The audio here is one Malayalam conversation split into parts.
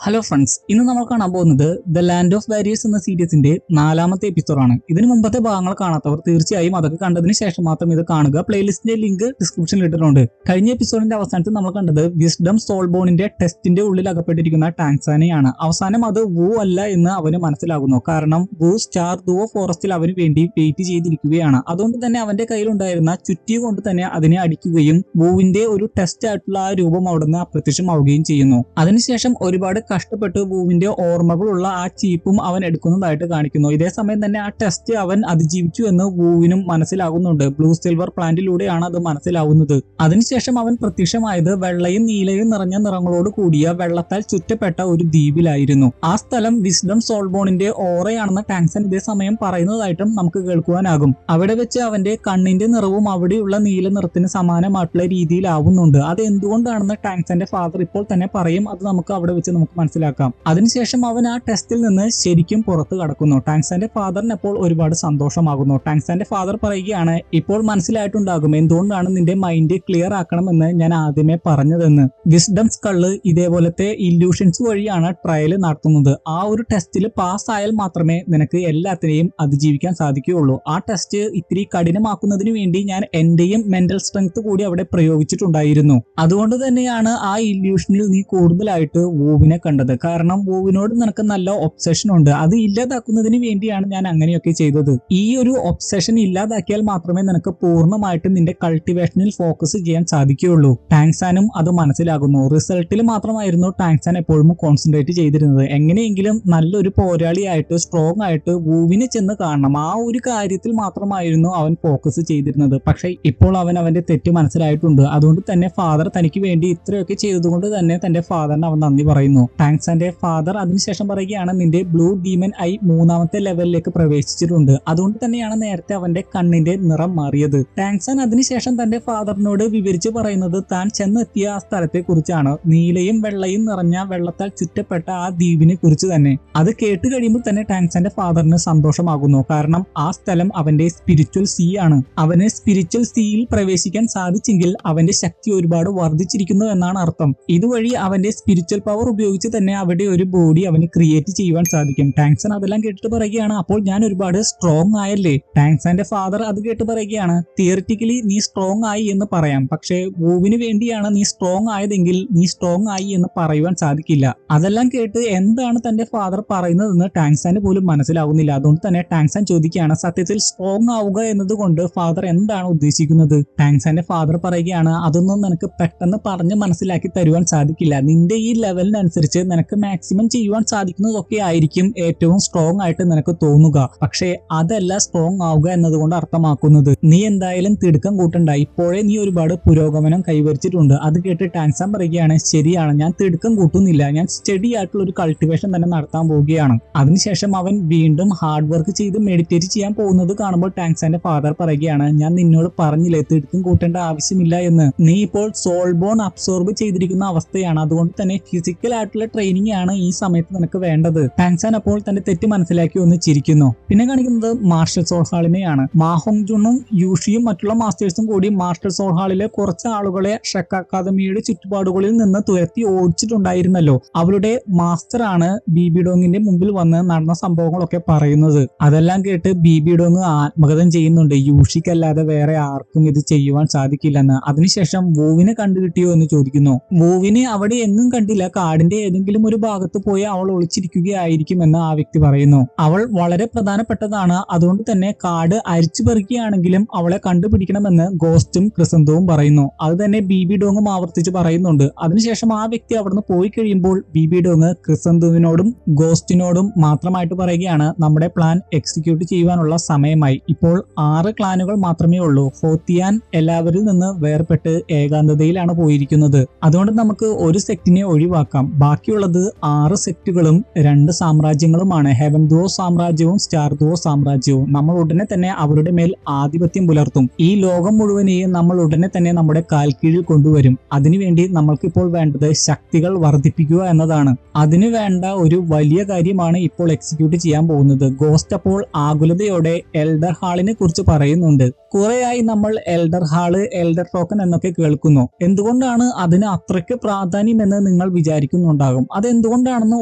ഹലോ ഫ്രണ്ട്സ്, ഇന്ന് നമ്മൾ കാണാൻ പോകുന്നത് ദ ലാൻഡ് ഓഫ് വാരിയേഴ്സ് എന്ന സീരീസിന്റെ 4ാമത്തെ എപ്പിസോഡാണ്. ഇതിന് മുമ്പത്തെ ഭാഗങ്ങൾ കാണാത്തവർ തീർച്ചയായും അതൊക്കെ കണ്ടതിന് ശേഷം മാത്രം ഇത് കാണുക. പ്ലേലിസ്റ്റിന്റെ ലിങ്ക് ഡിസ്ക്രിപ്ഷനിൽ ഇട്ടിട്ടുണ്ട്. കഴിഞ്ഞ എപ്പിസോഡിന്റെ അവസാനത്തിൽ നമ്മൾ കണ്ടത് വിസ്ഡം സോൾബോണിന്റെ ടെസ്റ്റിന്റെ ഉള്ളിൽ അകപ്പെട്ടിരിക്കുന്ന ടാങ്സാനെയാണ്. അവസാനം അത് വൂ അല്ല എന്ന് അവന് മനസ്സിലാകുന്നു. കാരണം വൂ സ്റ്റാർ ദുവോ ഫോറസ്റ്റിൽ അവന് വേണ്ടി വെയിറ്റ് ചെയ്തിരിക്കുകയാണ്. അതുകൊണ്ട് തന്നെ അവന്റെ കയ്യിലുണ്ടായിരുന്ന ചുറ്റി കൊണ്ട് തന്നെ അതിനെ അടിക്കുകയും വൂവിന്റെ ഒരു ടെസ്റ്റ് ആയിട്ടുള്ള ആ രൂപം അവിടുന്ന് അപ്രത്യക്ഷമാവുകയും ചെയ്യുന്നു. അതിനുശേഷം ഒരുപാട് കഷ്ടപ്പെട്ട് വൂവിന്റെ ഓർമ്മകളുള്ള ആ ചീപ്പും അവൻ എടുക്കുന്നതായിട്ട് കാണിക്കുന്നു. ഇതേ സമയം തന്നെ ആ ടെസ്റ്റ് അവൻ അതിജീവിച്ചു എന്ന് വൂവിനും മനസ്സിലാകുന്നുണ്ട്. ബ്ലൂ സിൽവർ പ്ലാന്റിലൂടെയാണ് അത് മനസ്സിലാവുന്നത്. അതിനുശേഷം അവൻ പ്രത്യക്ഷമായത് വെള്ളയും നീലയും നിറഞ്ഞ നിറങ്ങളോട് കൂടിയ വെള്ളത്താൽ ചുറ്റപ്പെട്ട ഒരു ദ്വീപിലായിരുന്നു. ആ സ്ഥലം വിസ്ഡം സോൾബോണിന്റെ ഓറയാണെന്ന് ടാങ്സൻ ഇതേ സമയം പറയുന്നതായിട്ടും നമുക്ക് കേൾക്കുവാനാകും. അവിടെ വെച്ച് അവന്റെ കണ്ണിന്റെ നിറവും അവിടെയുള്ള നീല നിറത്തിന് സമാനമായിട്ടുള്ള രീതിയിലാവുന്നുണ്ട്. അത് എന്തുകൊണ്ടാണെന്ന് ടാങ്സന്റെ ഫാദർ ഇപ്പോൾ തന്നെ പറയും. അത് നമുക്ക് അവിടെ വെച്ച് നമുക്ക് മനസ്സിലാക്കാം. അതിനുശേഷം അവൻ ആ ടെസ്റ്റിൽ നിന്ന് ശരിക്കും പുറത്തു കടക്കുന്നു. ടാങ്സാന്റെ ഫാദറിന് അപ്പോൾ ഒരുപാട് സന്തോഷമാകുന്നു. ടാങ്സാന്റെ ഫാദർ പറയുകയാണ്, ഇപ്പോൾ മനസ്സിലായിട്ടുണ്ടാകും എന്തുകൊണ്ടാണ് നിന്റെ മൈൻഡ് ക്ലിയർ ആക്കണമെന്ന് ഞാൻ ആദ്യമേ പറഞ്ഞതെന്ന്. വിസ്ഡം സ്കള്ള് ഇതേപോലത്തെ ഇല്യൂഷൻസ് വഴിയാണ് ട്രയൽ നടത്തുന്നത്. ആ ഒരു ടെസ്റ്റിൽ പാസ് ആയാൽ മാത്രമേ നിനക്ക് എല്ലാത്തിനെയും അതിജീവിക്കാൻ സാധിക്കുകയുള്ളൂ. ആ ടെസ്റ്റ് ഇത്തിരി കഠിനമാക്കുന്നതിന് വേണ്ടി ഞാൻ എന്റെയും മെന്റൽ സ്ട്രെങ്ത് കൂടി അവിടെ പ്രയോഗിച്ചിട്ടുണ്ടായിരുന്നു. അതുകൊണ്ട് തന്നെയാണ് ആ ഇല്യൂഷനിൽ നീ കൂടുതലായിട്ട് വൂവിനെ കണ്ടത്. കാരണം വൂവിനോട് നിനക്ക് നല്ല ഒബ്സഷൻ ഉണ്ട്. അത് ഇല്ലാതാക്കുന്നതിന് വേണ്ടിയാണ് ഞാൻ അങ്ങനെയൊക്കെ ചെയ്തത്. ഈ ഒരു ഒബ്സഷൻ ഇല്ലാതാക്കിയാൽ മാത്രമേ നിനക്ക് പൂർണ്ണമായിട്ട് നിന്റെ കൾട്ടിവേഷനിൽ ഫോക്കസ് ചെയ്യാൻ സാധിക്കുകയുള്ളൂ. ടാങ്സാനും അത് മനസ്സിലാകുന്നു. റിസൾട്ടിൽ മാത്രമായിരുന്നു ടാങ്സാൻ എപ്പോഴും കോൺസെൻട്രേറ്റ് ചെയ്തിരുന്നത്. എങ്ങനെയെങ്കിലും നല്ലൊരു പോരാളിയായിട്ട് സ്ട്രോങ് ആയിട്ട് വൂവിനെ ചെന്ന് കാണണം, ആ ഒരു കാര്യത്തിൽ മാത്രമായിരുന്നു അവൻ ഫോക്കസ് ചെയ്തിരുന്നത്. പക്ഷെ ഇപ്പോൾ അവന്റെ തെറ്റ് മനസ്സിലായിട്ടുണ്ട്. അതുകൊണ്ട് തന്നെ ഫാദർ തനിക്ക് വേണ്ടി ഇത്രയൊക്കെ ചെയ്തതുകൊണ്ട് തന്നെ തന്റെ ഫാദറിന് അവൻ നന്ദി പറയുന്നു. ടാങ്സാന്റെ ഫാദർ അതിനുശേഷം പറയുകയാണ്, നിന്റെ ബ്ലൂ ഡീമൻ ഐ 3ാമത്തെ ലെവലിലേക്ക് പ്രവേശിച്ചിട്ടുണ്ട്. അതുകൊണ്ട് തന്നെയാണ് നേരത്തെ അവന്റെ കണ്ണിന്റെ നിറം മാറിയത്. ടാങ്സാൻ അതിനുശേഷം തന്റെ ഫാദറിനോട് വിവരിച്ച് പറയുന്നത് താൻ ചെന്നെത്തിയ ആ സ്ഥലത്തെ കുറിച്ചാണ്. നീലയും വെള്ളയും നിറഞ്ഞ വെള്ളത്താൽ ചുറ്റപ്പെട്ട ആ ദ്വീപിനെ കുറിച്ച് തന്നെ. അത് കേട്ട് കഴിയുമ്പോൾ തന്നെ ടാങ്സാന്റെ ഫാദറിന് സന്തോഷമാകുന്നു. കാരണം ആ സ്ഥലം അവന്റെ സ്പിരിച്വൽ സീ ആണ്. അവന് സ്പിരിച്വൽ സീയിൽ പ്രവേശിക്കാൻ സാധിച്ചെങ്കിൽ അവന്റെ ശക്തി ഒരുപാട് വർദ്ധിച്ചിരിക്കുന്നു എന്നാണ് അർത്ഥം. ഇതുവഴി അവന്റെ സ്പിരിച്വൽ പവർ ഉപയോഗിച്ച് തന്നെ അവിടെ ഒരു ബോഡി അവന് ക്രിയേറ്റ് ചെയ്യുവാൻ സാധിക്കും. ടാങ്സൺ അതെല്ലാം കേട്ടിട്ട് പറയുകയാണ്, അപ്പോൾ ഞാൻ ഒരുപാട് സ്ട്രോങ് ആയല്ലേ? ടാങ്സാന്റെ ഫാദർ അത് കേട്ട് പറയുകയാണ്, തിയറിറ്റിക്കലി നീ സ്ട്രോങ് ആയി എന്ന് പറയാം, പക്ഷേ വൂവിന് വേണ്ടിയാണ് നീ സ്ട്രോങ് ആയതെങ്കിൽ നീ സ്ട്രോങ് ആയി എന്ന് പറയുവാൻ സാധിക്കില്ല. അതെല്ലാം കേട്ട് എന്താണ് തന്റെ ഫാദർ പറയുന്നതെന്ന് ടാങ്സാന് പോലും മനസ്സിലാവുന്നില്ല. അതുകൊണ്ട് തന്നെ ടാങ്സാൻ ചോദിക്കുകയാണ്, സത്യത്തിൽ സ്ട്രോങ് ആവുക എന്നതുകൊണ്ട് ഫാദർ എന്താണ് ഉദ്ദേശിക്കുന്നത്? ടാങ്സാന്റെ ഫാദർ പറയുകയാണ്, അതൊന്നും നിനക്ക് പെട്ടെന്ന് പറഞ്ഞ് മനസ്സിലാക്കി തരുവാൻ സാധിക്കില്ല. നിന്റെ ഈ ലെവലിനനുസരിച്ച് നിനക്ക് മാക്സിമം ചെയ്യുവാൻ സാധിക്കുന്നതൊക്കെ ആയിരിക്കും ഏറ്റവും സ്ട്രോങ് ആയിട്ട് നിനക്ക് തോന്നുക. പക്ഷേ അതല്ല സ്ട്രോങ് ആവുക എന്നതുകൊണ്ട് അർത്ഥമാക്കുന്നത്. നീ എന്തായാലും തിടുക്കം കൂട്ടണ്ട, ഇപ്പോഴേ നീ ഒരുപാട് പുരോഗമനം കൈവരിച്ചിട്ടുണ്ട്. അത് കേട്ട് ടാങ്സാൻ പറയുകയാണ്, ശരിയാണ്, ഞാൻ തിടുക്കം കൂട്ടുന്നില്ല, ഞാൻ സ്റ്റഡി ആയിട്ടുള്ള ഒരു കൾട്ടിവേഷൻ തന്നെ നടത്താൻ പോവുകയാണ്. അതിനുശേഷം അവൻ വീണ്ടും ഹാർഡ് വർക്ക് ചെയ്ത് മെഡിറ്റേറ്റ് ചെയ്യാൻ പോകുന്നത് കാണുമ്പോൾ ടാങ്സാന്റെ ഫാദർ പറയുകയാണ്, ഞാൻ നിന്നോട് പറഞ്ഞില്ലേ തിടുക്കം കൂട്ടേണ്ട ആവശ്യമില്ല എന്ന്. നീ ഇപ്പോൾ സോൾബോൺ അബ്സോർബ് ചെയ്തിരിക്കുന്ന അവസ്ഥയാണ്. അതുകൊണ്ട് തന്നെ ഫിസിക്കൽ ആയിട്ടുള്ള ട്രെയിനിങ് ആണ് ഈ സമയത്ത് നിനക്ക് വേണ്ടത്. ടാങ്സാൻ അപ്പോൾ തന്റെ തെറ്റ് മനസ്സിലാക്കി ഒന്ന് ചിരിക്കുന്നു. പിന്നെ കാണിക്കുന്നത് മാർഷൽ സോൾ ഹാളിനെയാണ്. മാഹോങ് ജുണും യൂഷിയും മറ്റുള്ള മാസ്റ്റേഴ്സും കൂടി മാർഷൽ സോൾ ഹാളിലെ കുറച്ച് ആളുകളെ ഷെക്ക് അക്കാദമിയുടെ ചുറ്റുപാടുകളിൽ നിന്ന് തുരത്തി ഓടിച്ചിട്ടുണ്ടായിരുന്നല്ലോ. അവരുടെ മാസ്റ്റർ ആണ് ബിബി ഡോങ്ങിന്റെ മുമ്പിൽ വന്ന് നടന്ന സംഭവങ്ങളൊക്കെ പറയുന്നത്. അതെല്ലാം കേട്ട് ബിബി ഡോങ് ആത്മകഥം ചെയ്യുന്നുണ്ട്, യൂഷിക്കല്ലാതെ വേറെ ആർക്കും ഇത് ചെയ്യുവാൻ സാധിക്കില്ലെന്ന്. അതിനുശേഷം വൂവിനെ കണ്ടുകിട്ടിയോ എന്ന് ചോദിക്കുന്നു. വൂവിനെ അവിടെ എങ്ങും കണ്ടില്ല, കാടിന്റെ ഏതെങ്കിലും ഒരു ഭാഗത്ത് പോയി അവൾ ഒളിച്ചിരിക്കുകയായിരിക്കുമെന്ന് ആ വ്യക്തി പറയുന്നു. അവൾ വളരെ പ്രധാനപ്പെട്ടതാണ്, അതുകൊണ്ട് തന്നെ കാട് അരിച്ചു പെറുക്കിയാണെങ്കിലും അവളെ കണ്ടുപിടിക്കണമെന്ന് ഗോസ്റ്റും ക്രിസന്തവും പറയുന്നു. അത് തന്നെ ബിബി ഡോങ്ങും ആവർത്തിച്ച് പറയുന്നുണ്ട്. അതിനുശേഷം ആ വ്യക്തി അവിടുന്ന് പോയി കഴിയുമ്പോൾ ബിബി ഡോങ് ക്രിസന്തുവിനോടും ഗോസ്റ്റിനോടും മാത്രമായിട്ട് പറയുകയാണ്, നമ്മുടെ പ്ലാൻ എക്സിക്യൂട്ട് ചെയ്യുവാനുള്ള സമയമായി. ഇപ്പോൾ 6 ക്ലാനുകൾ മാത്രമേ ഉള്ളൂ. ഹോത്തിയാൻ എല്ലാവരിൽ നിന്ന് വേർപെട്ട് ഏകാന്തതയിലാണ് പോയിരിക്കുന്നത്. അതുകൊണ്ട് നമുക്ക് ഒരു സെക്റ്റിനെ ഒഴിവാക്കാം. ബാക്കിയുള്ളത് 6 സെക്റ്റുകളും 2 സാമ്രാജ്യങ്ങളുമാണ്. Heaven ദുവോ സാമ്രാജ്യവും star ദുവോ സാമ്രാജ്യവും. നമ്മൾ ഉടനെ തന്നെ അവരുടെ മേൽ ആധിപത്യം പുലർത്തും. ഈ ലോകം മുഴുവനെയും നമ്മൾ ഉടനെ തന്നെ നമ്മുടെ കാൽക്കീഴിൽ കൊണ്ടുവരും. അതിനുവേണ്ടി നമ്മൾക്കിപ്പോൾ വേണ്ടത് ശക്തികൾ വർദ്ധിപ്പിക്കുക എന്നതാണ്. അതിനു വേണ്ട ഒരു വലിയ കാര്യമാണ് ഇപ്പോൾ എക്സിക്യൂട്ട് ചെയ്യാൻ പോകുന്നത്. ഗോസ്റ്റ് അപ്പോൾ ആകുലതയോടെ എൽഡർ ഹാളിനെ കുറിച്ച് പറയുന്നുണ്ട്. കുറെയായി നമ്മൾ എൽഡർ ഹാള്, എൽഡർ ടോക്കൺ എന്നൊക്കെ കേൾക്കുന്നു. എന്തുകൊണ്ടാണ് അതിന് അത്രയ്ക്ക് പ്രാധാന്യം എന്ന് നിങ്ങൾ വിചാരിക്കുന്നുണ്ടാകും. മനസ്സിലാകും. അതെന്തുകൊണ്ടാണെന്ന്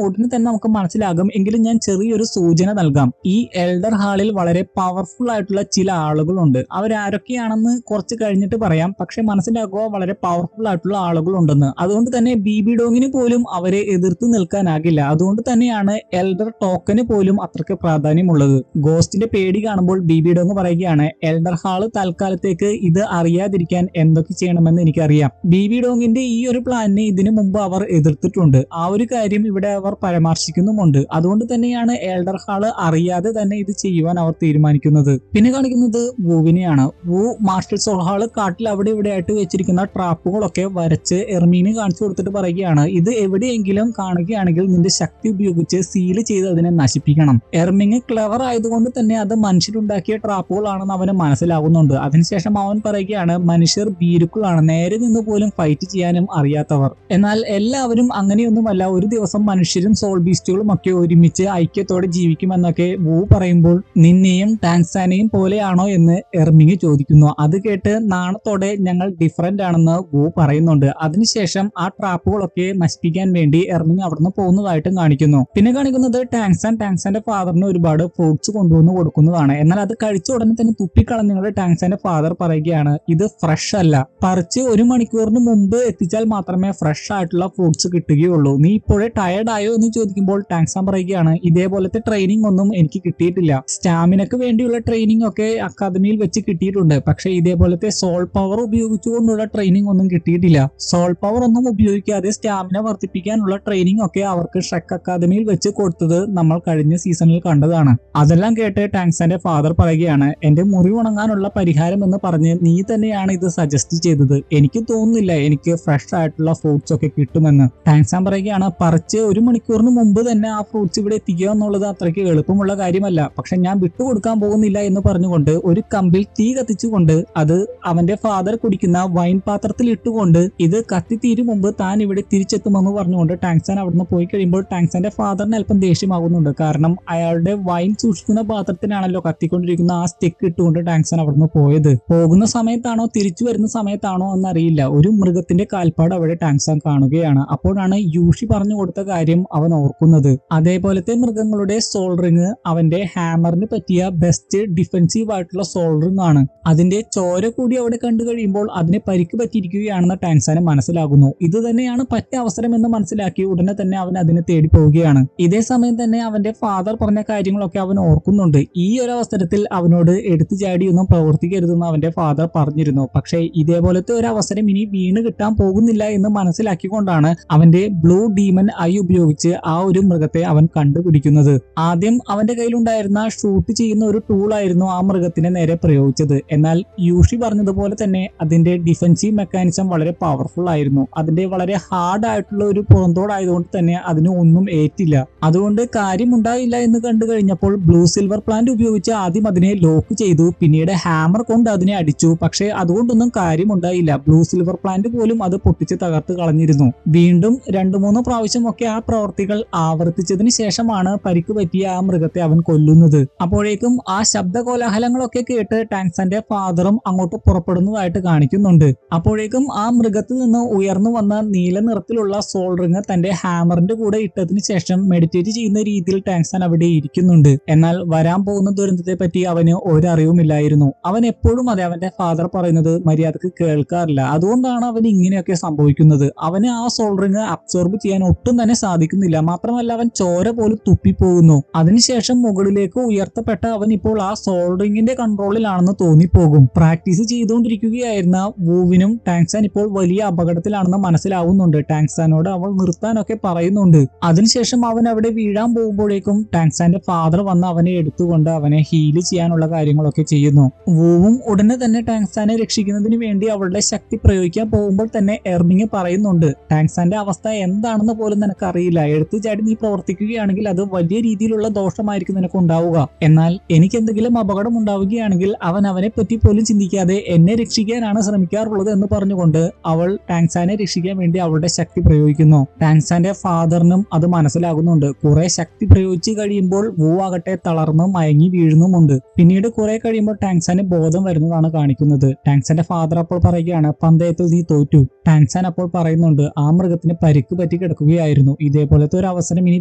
ഉടനെ തന്നെ നമുക്ക് മനസ്സിലാകും. എങ്കിലും ഞാൻ ചെറിയൊരു സൂചന നൽകാം. ഈ എൽഡർ ഹാളിൽ വളരെ പവർഫുൾ ആയിട്ടുള്ള ചില ആളുകളുണ്ട്. അവരാരൊക്കെയാണെന്ന് കുറച്ച് കഴിഞ്ഞിട്ട് പറയാം. പക്ഷെ മനസ്സിലാക്കുക, വളരെ പവർഫുൾ ആയിട്ടുള്ള ആളുകളുണ്ടെന്ന്. അതുകൊണ്ട് തന്നെ ബിബി ഡോങ്ങിന് പോലും അവരെ എതിർത്ത് നിൽക്കാനാകില്ല. അതുകൊണ്ട് തന്നെയാണ് എൽഡർ ടോക്കന് പോലും അത്രയ്ക്ക് പ്രാധാന്യമുള്ളത്. ഗോസ്റ്റിന്റെ പേടി കാണുമ്പോൾ ബിബി ഡോങ് പറയുകയാണ്, എൽഡർ ഹാള് തൽക്കാലത്തേക്ക് ഇത് അറിയാതിരിക്കാൻ എന്തൊക്കെ ചെയ്യണമെന്ന് എനിക്കറിയാം. ബിബി ഡോങ്ങിന്റെ ഈ ഒരു പ്ലാനിനെ ഇതിനു മുമ്പ് അവർ എതിർത്തിട്ടുണ്ട്. ആ ഒരു കാര്യം ഇവിടെ അവർ പരാമർശിക്കുന്നുമുണ്ട്. അതുകൊണ്ട് തന്നെയാണ് എൽഡർ ഹാള് അറിയാതെ തന്നെ ഇത് ചെയ്യുവാൻ അവർ തീരുമാനിക്കുന്നത്. പിന്നെ കാണിക്കുന്നത് വൂവിനെയാണ്. വൂ മാർഷൽ സോൾ ഹാള് കാട്ടിൽ അവിടെ ഇവിടെ ആയിട്ട് വെച്ചിരിക്കുന്ന ട്രാപ്പുകളൊക്കെ വരച്ച് എർമീന് കാണിച്ചു കൊടുത്തിട്ട് പറയുകയാണ്, ഇത് എവിടെയെങ്കിലും കാണുകയാണെങ്കിൽ നിന്റെ ശക്തി ഉപയോഗിച്ച് സീല് ചെയ്ത് അതിനെ നശിപ്പിക്കണം. എർമിങ് ക്ലെവർ ആയതുകൊണ്ട് തന്നെ അത് മനുഷ്യരുണ്ടാക്കിയ ട്രാപ്പുകളാണെന്ന് അവന് മനസ്സിലാകുന്നുണ്ട്. അതിനുശേഷം അവൻ പറയുകയാണ്, മനുഷ്യർ ഭീരുക്കളാണ്, നേരെ നിന്ന് പോലും ഫൈറ്റ് ചെയ്യാനും അറിയാത്തവർ. എന്നാൽ എല്ലാവരും അങ്ങനെയൊന്നുമല്ല. ഒരു ദിവസം മനുഷ്യരും സോൾ ബീസ്റ്റുകളും ഒക്കെ ഒരുമിച്ച് ഐക്യത്തോടെ ജീവിക്കുമെന്നൊക്കെ വൂ പറയുമ്പോൾ, നിന്നെയും ടാങ്സാനെയും പോലെയാണോ എന്ന് എർമിങ് ചോദിക്കുന്നു. അത് കേട്ട് നാണത്തോടെ ഞങ്ങൾ ഡിഫറന്റ് ആണെന്ന് വൂ പറയുന്നുണ്ട്. അതിനുശേഷം ആ ട്രാപ്പുകളൊക്കെ നശിപ്പിക്കാൻ വേണ്ടി എർമിങ് അവിടുന്ന് പോകുന്നതായിട്ടും കാണിക്കുന്നു. പിന്നെ കാണിക്കുന്നത് ടാങ്സാന്റെ ഫാദറിന് ഒരുപാട് ഫ്രൂട്ട്സ് കൊണ്ടുവന്ന് കൊടുക്കുന്നതാണ്. എന്നാൽ അത് കഴിച്ച ഉടനെ തന്നെ തുപ്പിക്കളഞ്ഞുകൊണ്ട് ടാങ്സാന്റെ ഫാദർ പറയുകയാണ്, ഇത് ഫ്രഷ് അല്ല, പറിച്ച് 1 മണിക്കൂറിന് മുമ്പ് എത്തിച്ചാൽ മാത്രമേ ഫ്രഷ് ആയിട്ടുള്ള ഫ്രൂട്ട്സ് കിട്ടുകയുള്ളൂ. നീ ഇപ്പോഴേ ടയർഡ് ആയോ എന്ന് ചോദിക്കുമ്പോൾ ടാങ്സാൻ പറയുകയാണ്, ഇതേപോലത്തെ ട്രെയിനിങ് ഒന്നും എനിക്ക് കിട്ടിയിട്ടില്ല. സ്റ്റാമിനക്ക് വേണ്ടിയുള്ള ട്രെയിനിങ് ഒക്കെ അക്കാദമിയിൽ വെച്ച് കിട്ടിയിട്ടുണ്ട്. പക്ഷേ ഇതേപോലത്തെ സോൾ പവർ ഉപയോഗിച്ചുകൊണ്ടുള്ള ട്രെയിനിങ് ഒന്നും കിട്ടിയിട്ടില്ല. സോൾ പവർ ഒന്നും ഉപയോഗിക്കാതെ സ്റ്റാമിന വർദ്ധിപ്പിക്കാനുള്ള ട്രെയിനിങ് ഒക്കെ അവർക്ക് ഷ്രെക്ക് അക്കാദമിയിൽ വെച്ച് കൊടുത്തത് നമ്മൾ കഴിഞ്ഞ സീസണിൽ കണ്ടതാണ്. അതെല്ലാം കേട്ട് ടാങ്സാന്റെ ഫാദർ പറയുകയാണ്, എന്റെ മുറി ഉണങ്ങാനുള്ള പരിഹാരം എന്ന് പറഞ്ഞ് നീ തന്നെയാണ് ഇത് സജസ്റ്റ് ചെയ്തത്. എനിക്ക് തോന്നുന്നില്ല എനിക്ക് ഫ്രഷ് ആയിട്ടുള്ള ഫ്രൂട്ട്സ് ഒക്കെ കിട്ടുമെന്ന്. ടാങ്സാൻ പറയുകയാണ്, പറിച്ച് 1 മണിക്കൂറിന് മുമ്പ് തന്നെ ആ ഫ്രൂട്ട്സ് ഇവിടെ എത്തിക്കുക എന്നുള്ളത് അത്രയ്ക്ക് എളുപ്പമുള്ള കാര്യമല്ല. പക്ഷെ ഞാൻ വിട്ടുകൊടുക്കാൻ പോകുന്നില്ല എന്ന് പറഞ്ഞുകൊണ്ട് ഒരു കമ്പിൽ തീ കത്തിച്ചുകൊണ്ട് അത് അവന്റെ ഫാദർ കുടിക്കുന്ന വൈൻ പാത്രത്തിൽ ഇട്ടുകൊണ്ട് ഇത് കത്തിത്തീരും മുമ്പ് താൻ ഇവിടെ തിരിച്ചെത്തുമെന്ന് പറഞ്ഞുകൊണ്ട് ടാങ്സാൻ അവിടുന്ന് പോയി കഴിയുമ്പോൾ ടാങ്സാന്റെ ഫാദറിന് അല്പം ദേഷ്യമാകുന്നുണ്ട്. കാരണം അയാളുടെ വൈൻ സൂക്ഷിക്കുന്ന പാത്രത്തിനാണല്ലോ കത്തിക്കൊണ്ടിരിക്കുന്ന ആ സ്റ്റിക്ക് ഇട്ടുകൊണ്ട് ടാങ്സാൻ അവിടുന്ന് പോയത്. പോകുന്ന സമയത്താണോ തിരിച്ചു വരുന്ന സമയത്താണോ എന്നറിയില്ല, ഒരു മൃഗത്തിന്റെ കാൽപ്പാട് അവിടെ ടാങ്സാൻ കാണുകയാണ്. അപ്പോഴാണ് യൂഷി പറഞ്ഞു കൊടുത്ത കാര്യം അവൻ ഓർക്കുന്നത്. അതേപോലത്തെ മൃഗങ്ങളുടെ സോൾ റിങ് അവന്റെ ഹാമറിന് പറ്റിയ ബെസ്റ്റ് ഡിഫെൻസീവ് ആയിട്ടുള്ള സോൾ റിങ് ആണ്. അതിന്റെ ചോര കൂടി അവിടെ കണ്ടു കഴിയുമ്പോൾ അതിനെ പരിക്ക് പറ്റിയിരിക്കുകയാണെന്ന് ടാങ്സാന് മനസ്സിലാകുന്നു. ഇത് തന്നെയാണ് പറ്റിയ അവസരം എന്ന് മനസ്സിലാക്കി ഉടനെ തന്നെ അവൻ അതിനെ തേടി പോവുകയാണ്. ഇതേ സമയം തന്നെ അവന്റെ ഫാദർ പറഞ്ഞ കാര്യങ്ങളൊക്കെ അവൻ ഓർക്കുന്നുണ്ട്. ഈ ഒരു അവസരത്തിൽ അവനോട് എടുത്തു ചാടിയൊന്നും പ്രവർത്തിക്കരുതെന്ന് അവന്റെ ഫാദർ പറഞ്ഞിരുന്നു. പക്ഷേ ഇതേപോലത്തെ ഒരു അവസരം ഇനി വീണ് കിട്ടാൻ പോകുന്നില്ല എന്ന് മനസ്സിലാക്കിക്കൊണ്ടാണ് അവന്റെ ബ്ലൂ ഡീമൻ ഐ ഉപയോഗിച്ച് ആ ഒരു മൃഗത്തെ അവൻ കണ്ടുപിടിക്കുന്നത്. ആദ്യം അവന്റെ കയ്യിലുണ്ടായിരുന്ന ഷൂട്ട് ചെയ്യുന്ന ഒരു ടൂൾ ആയിരുന്നു ആ മൃഗത്തിന് നേരെ പ്രയോഗിച്ചത്. എന്നാൽ യൂഷി പറഞ്ഞതുപോലെ തന്നെ അതിന്റെ ഡിഫെൻസീവ് മെക്കാനിസം വളരെ പവർഫുൾ ആയിരുന്നു. അതിന്റെ വളരെ ഹാർഡ് ആയിട്ടുള്ള ഒരു പുറന്തോടായതുകൊണ്ട് തന്നെ അതിന് ഒന്നും ഏറ്റില്ല. അതുകൊണ്ട് കാര്യമുണ്ടായില്ല എന്ന് കണ്ടു കഴിഞ്ഞപ്പോൾ ബ്ലൂ സിൽവർ പ്ലാന്റ് ഉപയോഗിച്ച് ആദ്യം അതിനെ ലോക്ക് ചെയ്തു. പിന്നീട് ഹാമർ കൊണ്ട് അതിനെ അടിച്ചു. പക്ഷേ അതുകൊണ്ടൊന്നും കാര്യമുണ്ടായില്ല. ബ്ലൂ സിൽവർ പ്ലാന്റ് പോലും അത് പൊട്ടിച്ച് തകർത്ത് കളഞ്ഞിരുന്നു. വീണ്ടും 2-3 പ്രാവശ്യം ഒക്കെ ആ പ്രവർത്തികൾ ആവർത്തിച്ചതിന് ശേഷമാണ് പരിക്ക് പറ്റിയ ആ മൃഗത്തെ അവൻ കൊല്ലുന്നത്. അപ്പോഴേക്കും ആ ശബ്ദ കോലാഹലങ്ങളൊക്കെ കേട്ട് ടാങ്സാന്റെ ഫാദറും അങ്ങോട്ട് പുറപ്പെടുന്നതായിട്ട് കാണിക്കുന്നുണ്ട്. അപ്പോഴേക്കും ആ മൃഗത്തിൽ നിന്ന് ഉയർന്നു വന്ന നീല നിറത്തിലുള്ള സോൾ റിങ് തന്റെ ഹാമറിന്റെ കൂടെ ഇട്ടതിന് ശേഷം മെഡിറ്റേറ്റ് ചെയ്യുന്ന രീതിയിൽ ടാങ്സാൻ അവിടെ ഇരിക്കുന്നുണ്ട്. എന്നാൽ വരാൻ പോകുന്ന ദുരന്തത്തെ പറ്റി അവന് ഒരറിവുമില്ലായിരുന്നു. അവൻ എപ്പോഴും അതെ അവന്റെ ഫാദർ പറയുന്നത് മര്യാദക്ക് കേൾക്കാറില്ല. അതുകൊണ്ടാണ് അവൻ ഇങ്ങനെയൊക്കെ സംഭവിക്കുന്നത്. അവന് ആ സോൾ റിങ് അബ്സോർബ് ചെയ്യാൻ ഒട്ടും തന്നെ സാധിക്കുന്നില്ല. മാത്രമല്ല അവൻ ചോര പോലും തുപ്പിപ്പോകുന്നു. അതിനുശേഷം മുകളിലേക്ക് ഉയർത്തപ്പെട്ട അവൻ ഇപ്പോൾ ആ സോൾ റിങ്ങിന്റെ കൺട്രോളിലാണെന്ന് തോന്നിപ്പോകും. പ്രാക്ടീസ് ചെയ്തുകൊണ്ടിരിക്കുകയായിരുന്ന വൂവിനും ടാങ്സാൻ ഇപ്പോൾ വലിയ അപകടത്തിലാണെന്ന് മനസ്സിലാവുന്നുണ്ട്. ടാങ്സാനോട് അവൾ നിർത്താനൊക്കെ പറയുന്നുണ്ട്. അതിനുശേഷം അവൻ അവിടെ വീഴാൻ പോകുമ്പോഴേക്കും ടാങ്സാന്റെ ഫാദർ വന്ന് അവനെ എടുത്തുകൊണ്ട് അവനെ ഹീല് ചെയ്യാനുള്ള കാര്യങ്ങളൊക്കെ ചെയ്യുന്നു. വൂവും ഉടനെ തന്നെ ടാങ്സാനെ രക്ഷിക്കുന്നതിന് വേണ്ടി അവളുടെ ശക്തി പ്രയോഗിക്കാൻ പോകുമ്പോൾ തന്നെ എർമിങ് പറയുന്നുണ്ട്, ടാങ്സാന്റെ അവസ്ഥ എന്താണെന്ന് പോലും നിനക്ക് അറിയില്ല. എടുത്തു ചാടി നീ പ്രവർത്തിക്കുകയാണെങ്കിൽ അത് വലിയ രീതിയിലുള്ള ദോഷമായിരിക്കും നിനക്ക് ഉണ്ടാവുക. എന്നാൽ എനിക്ക് എന്തെങ്കിലും അപകടം ഉണ്ടാവുകയാണെങ്കിൽ അവൻ അവനെ പറ്റി പോലും ചിന്തിക്കാതെ എന്നെ രക്ഷിക്കാനാണ് ശ്രമിക്കാറുള്ളത് എന്ന് പറഞ്ഞുകൊണ്ട് അവൾ ടാങ്സാനെ രക്ഷിക്കാൻ വേണ്ടി അവളുടെ ശക്തി പ്രയോഗിക്കുന്നു. ടാങ്സാന്റെ ഫാദറിനും അത് മനസ്സിലാകുന്നുണ്ട്. കുറെ ശക്തി പ്രയോഗിച്ച് കഴിയുമ്പോൾ വൂ ആകട്ടെ തളർന്ന് മയങ്ങി വീഴുന്നുമുണ്ട്. പിന്നീട് കുറെ കഴിയുമ്പോൾ ടാങ്സാന് ബോധം വരുന്നതാണ് കാണിക്കുന്നത്. ടാങ്സാന്റെ ഫാദർ അപ്പോൾ പറയുകയാണ്, പന്തയത്തിൽ നീ തോറ്റു. ടാങ്സാൻ അപ്പോൾ പറയുന്നുണ്ട്, ആ മൃഗത്തിന് പരിക്ക് പറ്റി കിടക്കുകയായിരുന്നു. ഇതേപോലത്തെ ഒരു അവസരം ഇനി